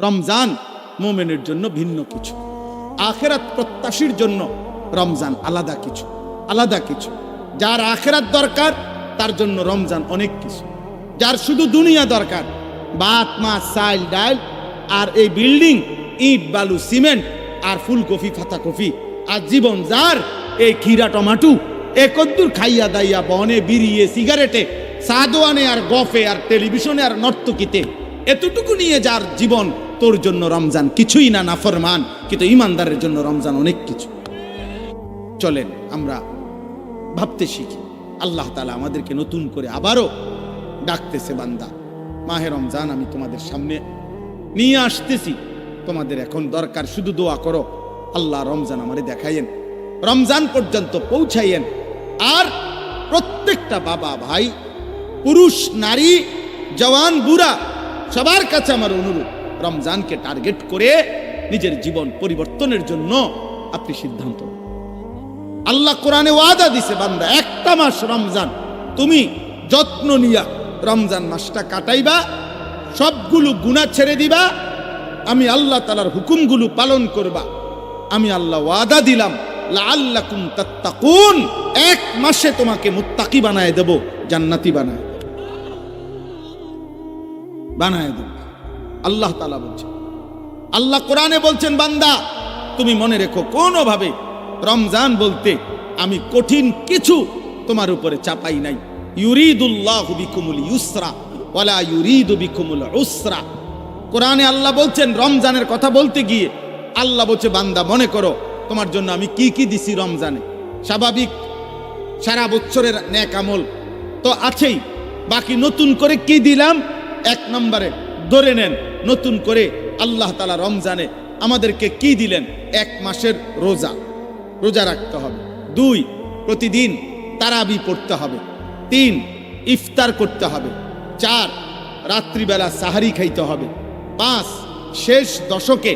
রমজান মুমিনের জন্য ভিন্ন কিছু, আখিরাত প্রত্যাশীর জন্য রমজান আলাদা কিছু, আলাদা কিছু। যার আখিরাত দরকার তার জন্য রমজান অনেক কিছু। যার শুধু দুনিয়া দরকার, ভাত মাছ চাল ডাল আর এই বিল্ডিং, ইট বালু সিমেন্ট আর ফুলকপি পাতাকপি আর জীবন যার এই খিরা টমাটো একদ্দুর খাইয়া দাইয়া বনে বিড়িয়ে সিগারেটে সাদোয়ানে আর গফে আর টেলিভিশনে আর নর্তকীতে এতটুকু নিয়ে যার জীবন, তোর জন্য রমজান কিছুই না, নাফরমান। কিন্তু ইমানদারের জন্য রমজান অনেক কিছু। চলেন আমরা ভাবতে শিখি। আল্লাহ তাআলা আমাদেরকে নতুন করে আবারও ডাকতেছে, বান্দা মাহে রমজান আমি তোমাদের সামনে নিয়ে আসতেছি, তোমাদের এখন দরকার শুধু দোয়া করো, আল্লাহ রমজান আমারে দেখাইয়েন, রমজান পর্যন্ত পৌঁছাইয়েন। আর প্রত্যেকটা বাবা ভাই, পুরুষ নারী, জওয়ান বুড়া সবার কাছে আমার অনুরোধ, রমজানকে টার্গেট করে নিজের জীবন পরিবর্তনের জন্য আপনি সিদ্ধান্ত নিন। আল্লাহ কোরআনে ওয়াদা দিছে, বান্দা একটা মাস রমজান তুমি যত্ন নিয়া রমজান মাসটা কাটাইবা, সবগুলো গুনাহ ছেড়ে দিবা, আমি আল্লাহ তাআলার হুকুমগুলো পালন করবা। আমি আল্লাহ ওয়াদা দিলাম, লাআল্লাকুম তাত্তাকুন, এক মাসে তোমাকে মুত্তাকি বানায় দেব, জান্নাতি বানায় দেব। আল্লাহ তাআলা বলছেন, আল্লাহ কোরআনে বলছেন, বান্দা তুমি মনে রেখো কোনোভাবে রমজান বলতে আমি কঠিন কিছু তোমার উপরে চাপাই নাই। ইউরিদুল্লাহু বিকুমুল ইউসরা ওয়ালা ইউরিদু বিকুমুল উসরা। কোরআনে আল্লাহ বলছেন, রমজানের কথা বলতে গিয়ে আল্লাহ বলছে, বান্দা মনে করো তোমার জন্য আমি কি কি দিছি রমজানে। স্বাভাবিক সারা বছরের নেক আমল তো আছেই, বাকি নতুন করে কি দিলাম, এক নম্বরে ধরে নেন, নতুন করে আল্লাহ তাআলা রমজানে আমাদেরকে কি দিলেন, এক মাসের রোজা রাখতে হবে। 2 প্রতিদিন তারাবি পড়তে হবে। 3 ইফতার করতে হবে। 4 রাত্রিবেলা সাহারি খাইতে হবে। 5 শেষ দশকে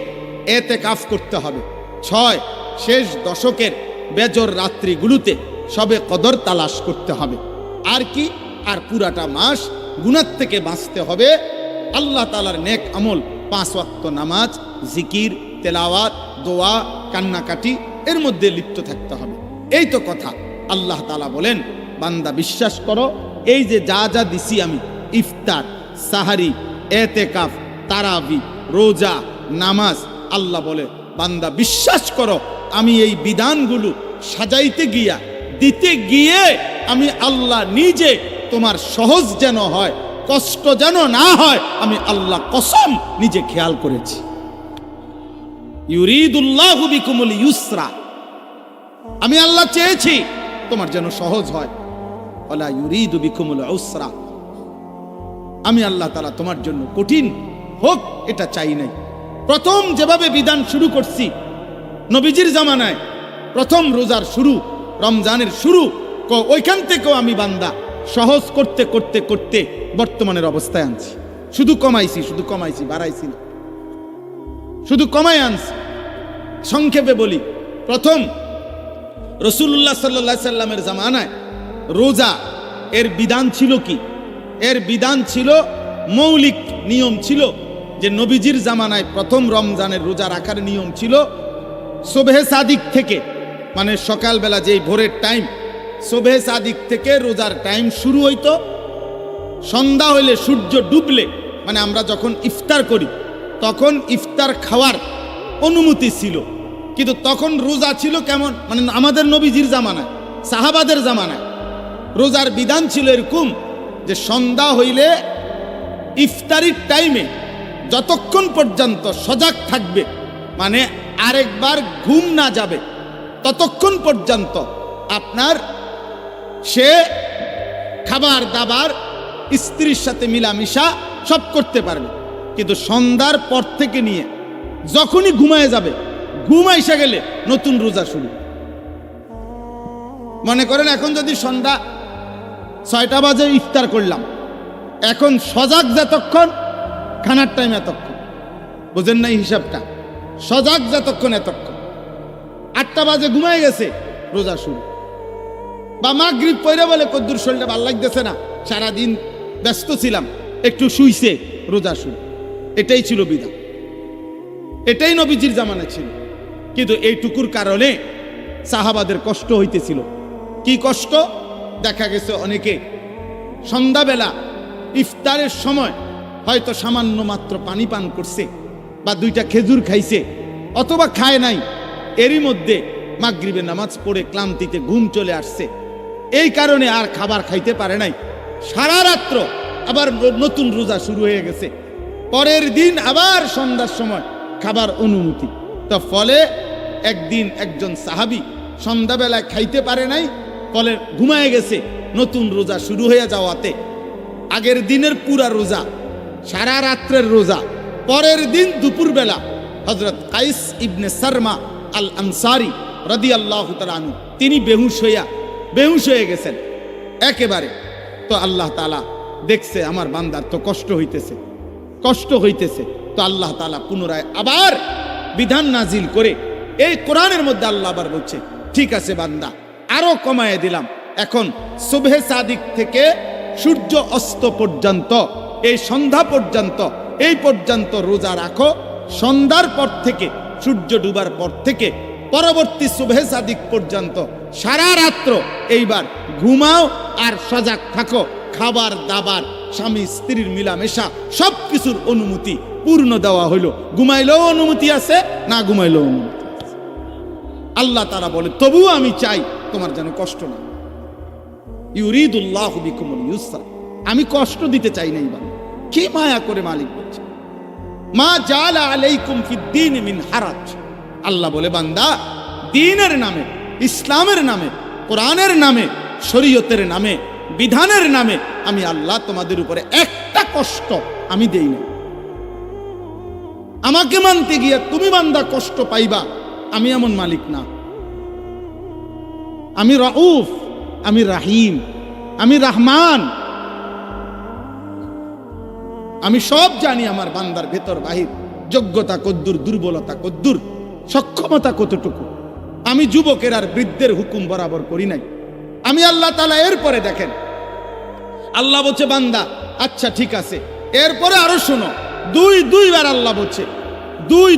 এতেকাফ করতে হবে। 6 শেষ দশকের বেজর রাত্রিগুলোতে সবে কদর তালাশ করতে হবে। আর কি, আর পুরাটা মাস গুনাহ থেকে বাঁচতে হবে। আল্লাহ তাআলার নেক আমল, 5 ওয়াক্ত নামাজ, জিকির, তেলাওয়াত, দোয়া, কান্নাকাটি এর মধ্যে লিপ্ত থাকতে হবে। এই তো কথা। আল্লাহ তাআলা বলেন, বান্দা বিশ্বাস করো, এই যে যা যা দিছি আমি, ইফতার, সাহারি, এতেকাফ, তারাবি, রোজা, নামাজ, আল্লাহ বলে বান্দা বিশ্বাস করো, আমি এই বিধানগুলো সাজাইতে গিয়া, দিতে গিয়ে আমি আল্লাহ নিজে তোমার সহজ যেন হয়, কষ্ট যেন না হয়, আমি আল্লাহ কসম নিজে খেয়াল করেছি। ইউরিদুল্লাহু বিকুমুল ইউসরা, আমি আল্লাহ চেয়েছি তোমার যেন সহজ হয়, ওয়ালা ইউরিদু বিকুমুল উসরা, আমি আল্লাহ তাআলা তোমার জন্য কঠিন হোক এটা চাই নাই। প্রথম যেভাবে বিধান শুরু করছি নবীজির জামানায়, প্রথম রোজার শুরু, রমজানের শুরু, ওইখান থেকেও আমি বান্দা সহজ করতে করতে করতে বর্তমানের অবস্থায় আনছি। শুধু কমাইছি, বাড়াইছি না, শুধু কমাই আনছি। সংক্ষেপে বলি, প্রথম রাসূলুল্লাহ সাল্লাল্লাহু আলাইহি সাল্লামের জামানায় রোজা এর বিধান ছিল কি? এর বিধান ছিল, মৌলিক নিয়ম ছিল যে নবীজির জামানায় প্রথম রমজানের রোজা রাখার নিয়ম ছিল সুবহে সাদিক থেকে, মানে সকালবেলা যেই ভোরের টাইম, সুবহে সাদিক থেকে রোজার টাইম শুরু হইতো। সন্ধ্যা হইলে, সূর্য ডুবলে, মানে আমরা যখন ইফতার করি তখন ইফতার খাওয়ার অনুমতি ছিল। কিন্তু তখন রোজা ছিল কেমন, মানে আমাদের নবীজির জামানায়, সাহাবাদের জামানায় রোজার বিধান ছিল এরকম যে সন্ধ্যা হইলে ইফতারির টাইমে যতক্ষণ পর্যন্ত সজাগ থাকবে, মানে আরেকবার ঘুম না যাবে, ততক্ষণ পর্যন্ত আপনার সে খাবার দাবার, স্ত্রীর সাথে মিলামিশা সব করতে পারবে। কিন্তু সন্ধ্যার পর থেকে নিয়ে যখনই ঘুমায় যাবে, ঘুম আইসা গেলে নতুন রোজা শুরু। মনে করেন এখন যদি সন্ধ্যা 6টা বাজে ইফতার করলাম, এখন সজাগ যতক্ষণ, খানার টাইম এতক্ষণ, বুঝেন নাই হিসাবটা? সজাগ যতক্ষণ এতক্ষণ। 8টা বাজে ঘুমায় গেছে, রোজা শুরু। বা মাগরিব পয়রা বলে কদ্দুর শরীরটা ভাল লাগতেছে না, সারাদিন ব্যস্ত ছিলাম, একটু শুইছে, রোজা শুরু। এটাই ছিল বিধান। এটাই নবীজির জামানা ছিল। কিন্তু এইটুকুর কারণে সাহাবাদের কষ্ট হইতেছিল। কি কষ্ট? দেখা গেছে অনেকে সন্ধ্যাবেলা ইফতারের সময় হয়তো সামান্য মাত্র পানি পান করছে বা 2টা খেজুর খাইছে অথবা খায় নাই, এরই মধ্যে মাগরিবের নামাজ পড়ে ক্লান্তিতে ঘুম চলে আসছে, এই কারণে আর খাবার খাইতে পারে নাই। সারা রাত্র আবার নতুন রোজা শুরু হয়ে গেছে, পরের দিন আবার সন্ধ্যার সময় খাবার অনুমতি। তো ফলে একদিন একজন সাহাবী সন্ধ্যাবেলায় খাইতে পারে নাই, ফলে ঘুমায় গেছে। নতুন রোজা শুরু হয়ে যাওয়াতে আগের দিনের পুরা রোজা, সারা রাত্রের রোজা, পরের দিন দুপুরবেলা হযরত কাইস ইবনে সারমা আল আনসারী রাদিয়াল্লাহু তাআলা আনহু তিনি বেহুশ হয়ে গেছেন একেবারে। তো আল্লাহ তাআলা দেখছে আমার বান্দার তো কষ্ট হইতেছে, তো আল্লাহ তাআলা পুনরায় আবার বিধান নাজিল করে এই কোরআনের মধ্যে আল্লাহ আবার বলছে, ঠিক আছে বান্দা, আরো কমায় দিলাম, এখন সুবহে সাদিক থেকে সূর্য অস্ত পর্যন্ত, এই সন্ধ্যা পর্যন্ত, এই পর্যন্ত রোজা রাখো। সন্ধ্যার পর থেকে সূর্য ডুবার পর থেকে পরবর্তী সুবহে সাদিক পর্যন্ত সারা রাত্র এইবার ঘুমাও আর সজাগ থাকো। খাবার দাবার, স্বামী স্ত্রীর মিলামেশা সবকিছুর অনুমতি পূর্ণ দেওয়া হইল। ঘুমাইলেও অনুমতি আছে, না ঘুমাইলেও অনুমতি আছে। আল্লাহ তাআলা বলে, তবুও আমি চাই তোমার যেন কষ্ট না। ইউরিদুল্লাহু বিকুমুল ইউসরা, আমি কষ্ট দিতে চাই না। বাবা কি মায়া করে মালিক বলছে, মা জাআলা আলাইকুম ফিদ্দীন মিন হারাজ। আল্লাহ বলে, বান্দা দ্বীনের নামে, ইসলামের নামে, কোরআনের নামে, শরীয়তের নামে, বিধানের নামে আমি আল্লাহ তোমাদের উপরে একটা কষ্ট আমি দেই না। আমাকে মানতে গিয়ে তুমি বান্দা কষ্ট পাইবা, আমি এমন মালিক না। আমি রাউফ, আমি রাহিম, আমি রহমান, আমি সব জানি আমার বান্দার ভেতর বাহির, যোগ্যতা কদ্দুর, দুর্বলতা কদ্দুর, সক্ষমতা কতটুকু। আমি যুবকের আর বৃদ্ধের হুকুম বরাবর করি নাই। আমি আল্লাহ তাআলা এরপরে দেখেন, আল্লাহ বলছে বান্দা আচ্ছা ঠিক আছে, এরপরে আরো শোনো, দুইবার আল্লাহ বলছে,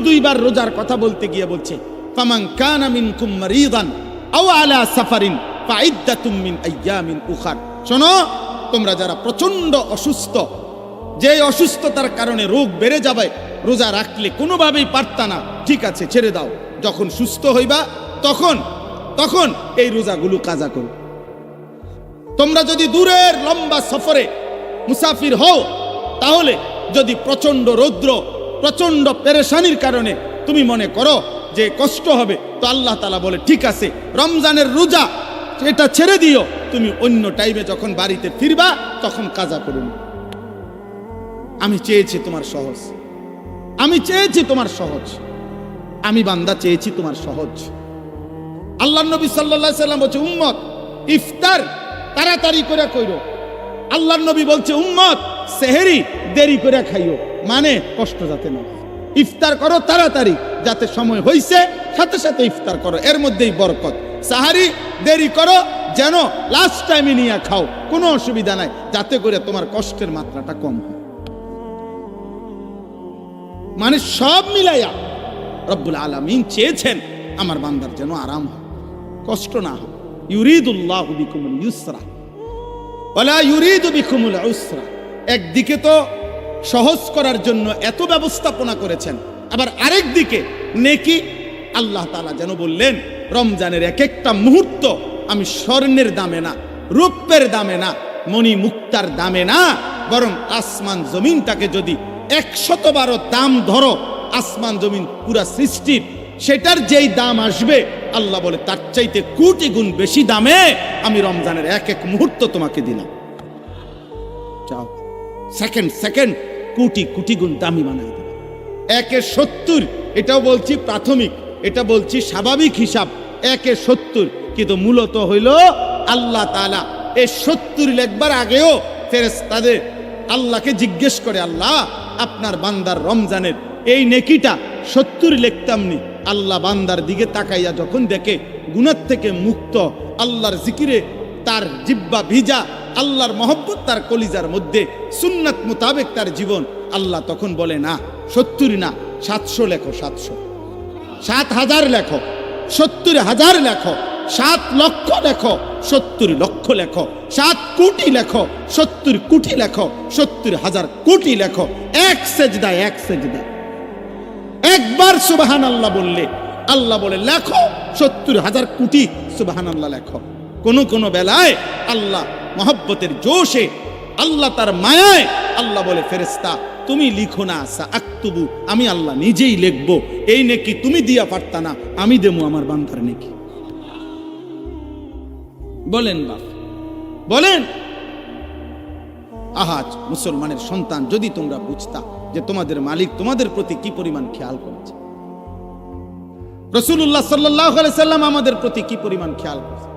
দুইবার রোজার কথা বলতে গিয়ে বলছে, ফামান কানা মিনকুম মারিদান আও আলা সাফারিন ফাইদ্দাতুম মিন আইয়ামিন উখার। শোনো, তোমরা যারা প্রচন্ড অসুস্থ, যে অসুস্থতার কারণে রোগ বেড়ে যাবে, রোজা রাখলে কোনোভাবেই পারতা না, ঠিক আছে ছেড়ে দাও, যখন সুস্থ হইবা তখন এই রোজাগুলো কাজা করো। তোমরা যদি দূরের লম্বা সফরে মুসাফির হও, তাহলে যদি প্রচন্ড রৌদ্র, প্রচন্ড পেরেশানির কারণে তুমি মনে করো যে কষ্ট হবে, তো আল্লাহ তাআলা বলে ঠিক আছে, রমজানের রোজা এটা ছেড়ে দিও, তুমি অন্য টাইমে যখন বাড়িতে ফিরবা তখন কাজা করুন। আমি চেয়েছি তোমার সহজ, আমি বান্দা চেয়েছি তোমার সহজ। আল্লাহর নবী সাল্লাল্লাহু আলাইহি সাল্লাম বলছে, উম্মত ইফতার তাড়াতাড়ি করে কইরো। আল্লাহর নবী বলছে, উম্মত সেহরি দেরি করে খাইও, মানে কষ্ট যাতে না। ইফতার করো তাড়াতাড়ি, যাতে সময় হইছে সাথে সাথে ইফতার করো, এর মধ্যেই বরকত। সাহারি দেরি করো, যেন লাস্ট টাইমে নিয়ে খাও, কোনো অসুবিধা নাই, যাতে করে তোমার কষ্টের মাত্রাটা কম হয়। মানে সব মিলাইয়া রব্বুল আলামিন চেয়েছেন আমার বান্দার যেন আরাম হয়, কষ্ট না হয়। ইউরিদুল্লাহু বিকুমুল ইউসরা ওয়ালা ইউরিদু বিকুমুল উসরা। একদিকে তো সহজ করার জন্য এত ব্যবস্থাপনা করেছেন, আবার আরেক দিকে নেকি। আল্লাহ তাআলা যেন বললেন, রমজানের এক একটা মুহূর্ত আমি স্বর্ণের দামে না, রূপের দামে না, মণি মুক্তার দামে না, বরং আসমান জমিনটাকে যদি 100 দাম ধরো, আসমান জমিন পুরা সৃষ্টির, সেটার যেই দাম আসবে, আল্লাহ বলে তার চাইতে কোটি গুণ বেশি দামে আমি রমজানের এক এক মুহূর্ত তোমাকে দিলাম। যাও, সেকেন্ড কোটি কোটি গুণ দামি বানাই দিলাম। 1/70, এটাও বলছি প্রাথমিক, এটা বলছি স্বাভাবিক হিসাব, 1/70, কিন্তু মূলত হইল আল্লাহ তাআলা এই 70 লেখবার আগেও ফেরেশতাদের আল্লাহকে জিজ্ঞেস করে, আল্লাহ আপনার বান্দার রমজানের এই নেকিটা 70 লিখতামনি। আল্লাহ বান্দার দিকে তাকাইয়া যখন দেখে গুনাহ থেকে মুক্ত, আল্লাহর জিকিরে তার জিহ্বা ভিজা, আল্লাহর মহব্বত তার কলিজার মধ্যে, সুন্নাত মোতাবেক তার জীবন, আল্লাহ তখন বলে না 70 না, 700 লেখো, 700, 7,000 লেখো, 70,000 লেখো, 7 লক্ষ লেখো, 70 লক্ষ লেখো, 7 কোটি লেখো, 70 কোটি লেখো, 70,000 কোটি লেখো। এক সেজদায়, এক সেজদায় একবার সুবহানাল্লাহ বললে আল্লাহ বলে লেখো 70,000 কোটি সুবহানাল্লাহ লেখো। কোন বেলায় আল্লাহ মহব্বতের জোশে, আল্লাহ তার মায়ায় আল্লাহ বলে ফেরেশতা তুমি লিখো না, আকতুবু, আমি আল্লাহ নিজেই লিখবো। এই নেকি তুমি দিয়া পারতা না, আমি দেবো আমার বান্দার নেকি। বলেন বাপ, বলেন। আহাজ মুসলমানের সন্তান, যদি তোমরা বুঝতা যে তোমাদের মালিক তোমাদের প্রতি কি পরিমাণ খেয়াল করেছে, রাসূলুল্লাহ সাল্লাল্লাহু আলাইহি সাল্লাম আমাদের প্রতি কি পরিমাণ খেয়াল করেছে।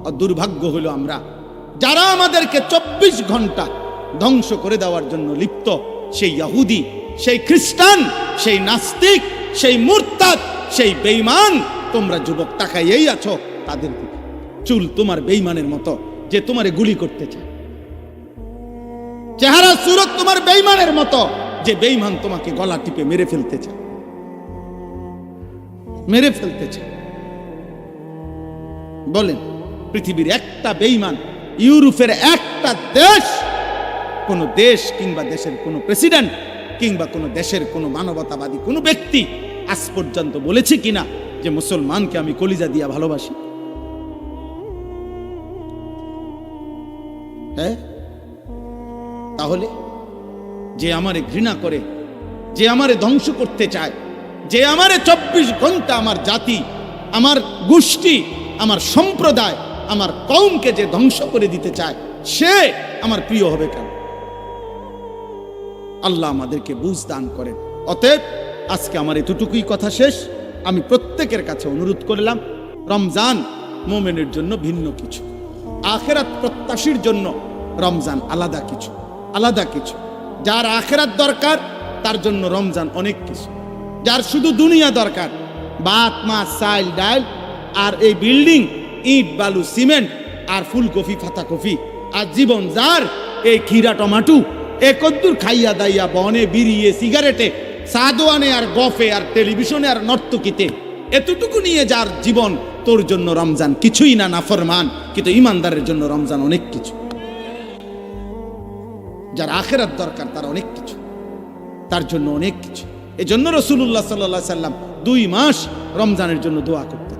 আর দুর্ভাগ্য হলো আমরা যারা আমাদেরকে 24 ঘন্টা ধ্বংস করে দেওয়ার জন্য লিপ্ত, সেই ইহুদি, সেই খ্রিস্টান, সেই নাস্তিক, সেই মুরতাদ, সেই বেঈমান, তোমরা যুবক তাকাইয়েই আছো তাদের দিকে। চুল তোমার বেঈমানের মতো যে তোমারে গুলি করতে চায়, চেহারা সুরত তোমার বেঈমানের মতো যে বেঈমান তোমাকে গলা টিপে মেরে ফেলতে চায়, মেরে ফেলতে চায়। বলেন, পৃথিবীর একটা বেঈমান, ইউরোপের একটা দেশ, কোন দেশ কিংবা দেশের কোন প্রেসিডেন্ট কিংবা কোন দেশের কোন মানবতাবাদী কোন ব্যক্তি আজ পর্যন্ত বলেছে কিনা যে মুসলমানকে আমি কলিজা দিয়া ভালোবাসি? হ্যাঁ, তাহলে যে আমারে ঘৃণা করে, যে আমারে ধ্বংস করতে চায়, যে আমারে 24 ঘন্টা আমার জাতি, আমার গোষ্ঠী, আমার সম্প্রদায়, আমার কওমকে যে ধ্বংস করে দিতে চায়, সে আমার প্রিয় হবে কেন? আল্লাহ আমাদেরকে বুঝ দান করেন। অতএব আজকে আমার এতটুকুই কথা শেষ। আমি প্রত্যেকের কাছে অনুরোধ করলাম, রমজান মুমিনের জন্য ভিন্ন কিছু, আখিরাত প্রত্যাশীর জন্য রমজান আলাদা কিছু, আলাদা কিছু। যার আখিরাত দরকার তার জন্য রমজান অনেক কিছু। যার শুধু দুনিয়া দরকার, ভাত মাছ চাল ডাল আর এই বিল্ডিং, ইট বালু সিমেন্ট আর ফুলকপি ফাতাকপি, আর জীবন যার এই খিরা টমাটো, এ কদ্দুর খাইয়া দাইয়া বনে বিড়িয়ে সিগারেটে সাদোয়ানে আর গফে আর টেলিভিশনে আর নর্তকিতে, এতটুকু নিয়ে যার জীবন, তোর জন্য রমজান কিছুই না, নাফরমান। কিন্তু ইমানদারের জন্য রমজান অনেক কিছু। যার আখিরাত দরকার তার অনেক কিছু, তার জন্য অনেক কিছু। এই জন্য রাসূলুল্লাহ সাল্লাল্লাহু আলাইহি সাল্লাম 2 মাস রমজানের জন্য দোয়া করতেন।